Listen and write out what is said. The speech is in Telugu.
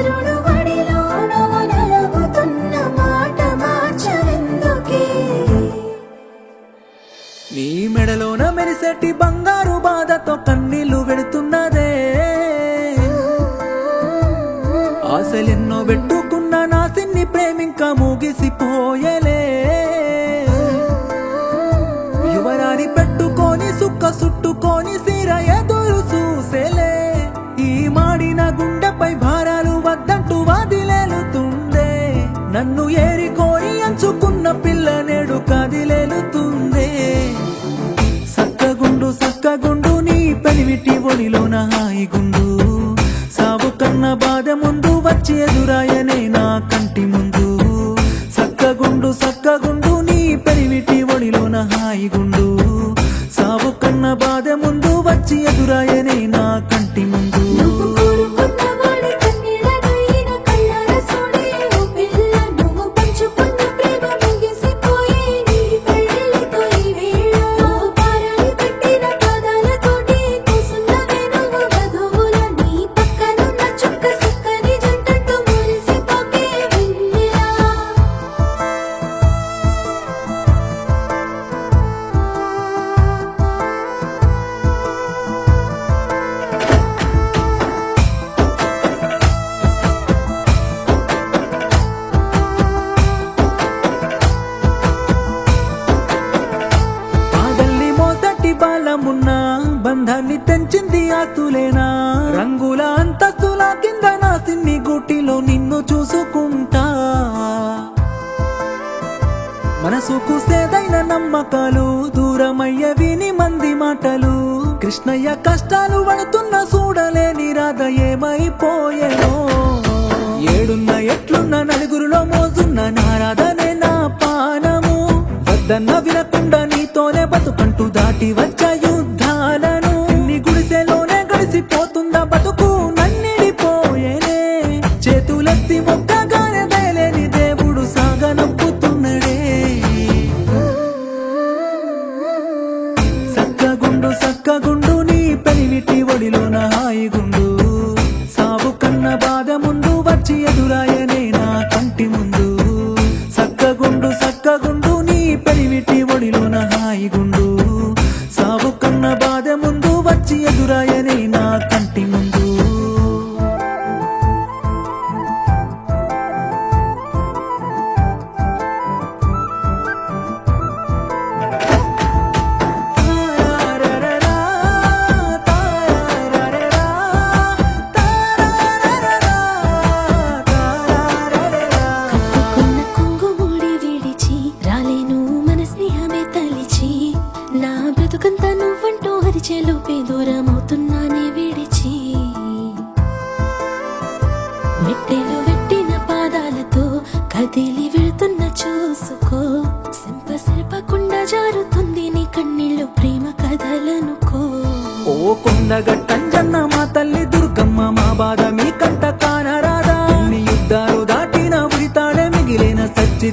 వరుడు వడిలో నువ్వు నలుగుతున్న మాట మార్చవెందుకే నీ మెడలోన మెరిసేటి బంగారు బాధతో కన్నీళ్లు వెడుతున్నదే ఆశలెన్నో పెట్టుకున్న నా సిన్ని ప్రేమింకా ముగిసిపోయలే యువరాని పెట్టుకొని సుక్క సుట్టుకొని సిర ఎదురు చూసేలే ఈ మాడిన గుండెపై భారాలు వద్దంటూ వాదిలేలుతుందే నన్ను ఏరికోరి అంచుకున్న పిల్ల నేడు కదిలేలుతుందే సక్కగుండు సక్కగుండు నీ పెనిమిటి ఒడిలోన హాయిగుండు సావు కన్న బాధ ముందు వచ్చి ఎదురాయనే నా కంటి ముందు సక్కగుండు సక్కగుండు నీ పెనిమిటి ఒడిలోన హాయిగుండు సావు కన్న బాధ ముందు వచ్చి ఎదురాయనే నా కంటి ముందు నువ్వు కోరుకున్న వాడి కన్నీళ్ళనైన కళ్ళారా చూడే ఓ పిల్ల నువ్వు పంచుకున్న ప్రేమ ముగిసిపోయే నీ పెళ్ళితో ఈ వేళ నువ్వు పారాని పెట్టిన పాదాలతోటి కూసున్నవే నువ్వు వధువుల నీ పక్కనున్న చుక్క సుక్కని జంటతో మురిసిపోకే వెన్నెలా పాదల్లి మోసటి బాలమున్న బంధాన్ని తెంచింది ఆస్తులేనా రంగుల అంతస్తుల కింద నా సిన్ని గూటిలో నిన్ను చూసుకుంటా మనసుకు సేదైన నమ్మకాలు దూరమయ్యవి నీ మంది మాటలు కృష్ణయ్య కష్టాలు పడుతున్న చూడలేని రాధ ఏమైపోయేనో ఏడున్న ఎట్లున్న నలుగురులో మోజున్న నారాధనే నా పానము వద్దన్న వినకుండా నీతోనే బతుకంటూ దాటి వచ్చా యుద్ధాలను నీ గుడిసెలోనే గడిసిపోతుందా బతుకు నన్నిడిపోయేనే చేతులెత్తి మొక్కగానే దయలేని దేవుడు సాగనొప్పుతున్నడే సక్కగుండు సక్కగుండు నీ పెనిమిటి ఒడిలోన హాయిగుండు సావు కన్న బాధ ముందు వచ్చి ఎదురాయనే నా కంటి ముందు సక్కగుండు సక్కగుండు నీ పెనిమిటి ఒడిలోన హాయిగుండు సావు కన్న బాధ ముందు వచ్చి ఎదురాయనే నా కంటి ముందు కప్పుకున్న కుంగుముడి విడిచి రాలేను మన స్నేహమే తలిచి నా బ్రతుకంతా నువ్వంటూ అరిచేలోపే దూరమవుతున్నానే విడిచి మెట్టెలు వెట్టిన పాదాలతో కదిలి వెళుతున్న చూసుకో సింపకుండా జారుతుంది నీ కన్నీళ్ళు ప్రేమ కథలనుకో ఓ కొండగట్టంజన్న మా తల్లి దుర్గమ్మ మా బాధ మీ కంట కానరాదా నీ యుద్ధాలు దాటిన ఉరితాడే మిగిలిన సచ్చి